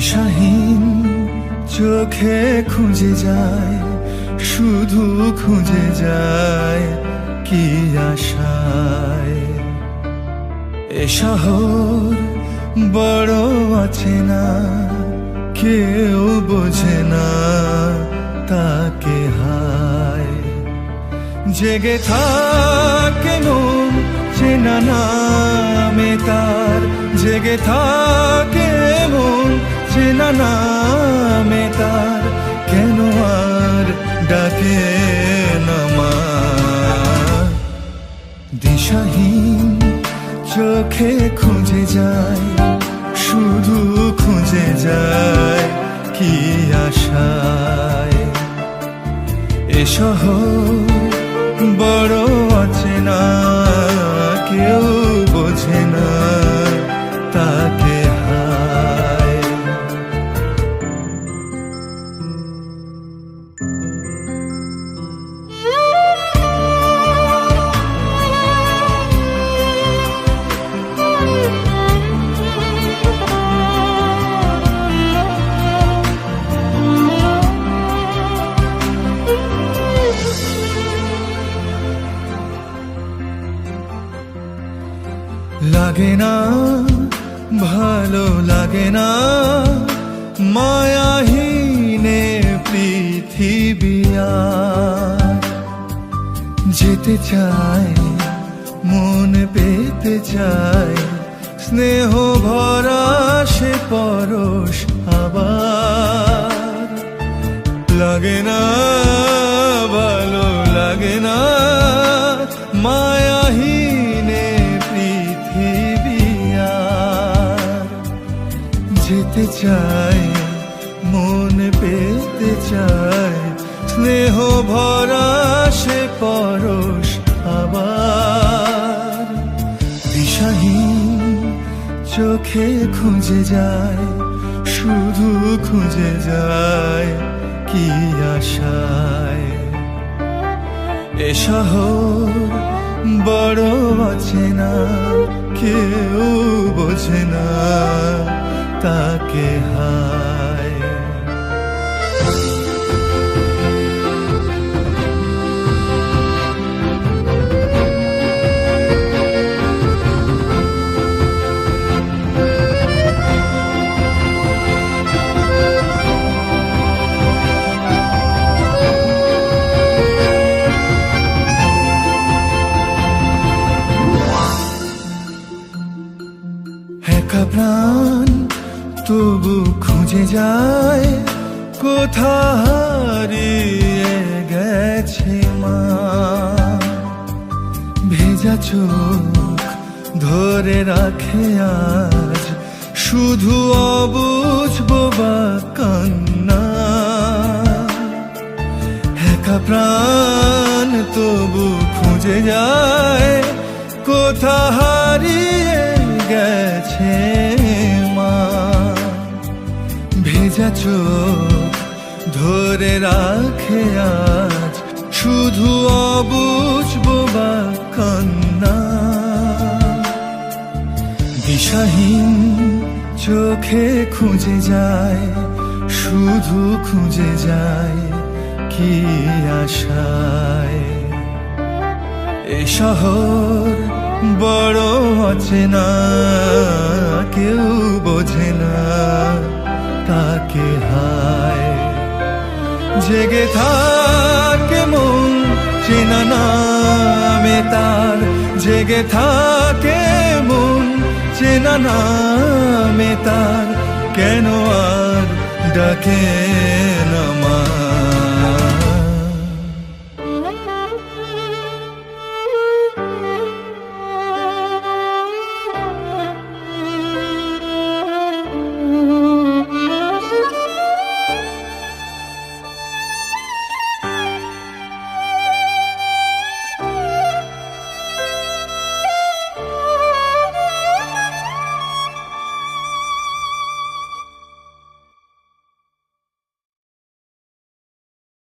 দিশাহীন চোখে খুঁজে যায়, শুধু খুঁজে যায় কি আশায়। এ শহর বড় আছে না, কেউ বোঝে না তাকে হায়। জেগে থাকে মন চেনা নামে তার, জেগে থাকে মন চেনা নামে তার, কেন আর ডাকে না মা। দিশাহীন চোখে খুঁজে যায়, শুধু খুঁজে যায় কি আশায়। এ শহর বড় আছে না, কেউ বোঝে না তাকে হায়। লাগে না ভালো লাগে না মায়াহীনে পৃথিবী আর। যেতে চাই মন পেতে চাই, স্নেহ ভরা সে পরশ আবার। লাগে না ভালো লাগে না মায়াহীনে পৃথিবী আর। যেতে চাই মন পেতে চাই, স্নেহ ভরা সে পরশ আবার। দিশাহীন চোখে খুঁজে যায়, শুধু খুঁজে যায় কি আশায়। এ শহর বড় আছে না, কেউ বোঝে না তাকে হায়। একা প্রাণ তবু খুঁজে যায়, কোথা হারিয়ে গেছে মা। ভেজা চোখ ধরে রাখে আজ, শুধু অবুঝ বোবা কান্না। একা প্রাণ তবু খুঁজে যায়, কোথা হারিয়ে গেছে মা। ভেজা চোখ ধরে রাখে আজ, শুধু অবুঝ বোবা কান্না। দিশাহীন চোখে খুঁজে যায়, শুধু খুঁজে যায় কি আশায়। এ শহর বড় আছে না, কেউ বোঝে না তাকে হায়। জেগে থাকে মন চেনা নামে তার, জেগে থাকে মন চেনা নামে তার, কেন আর ডাকে না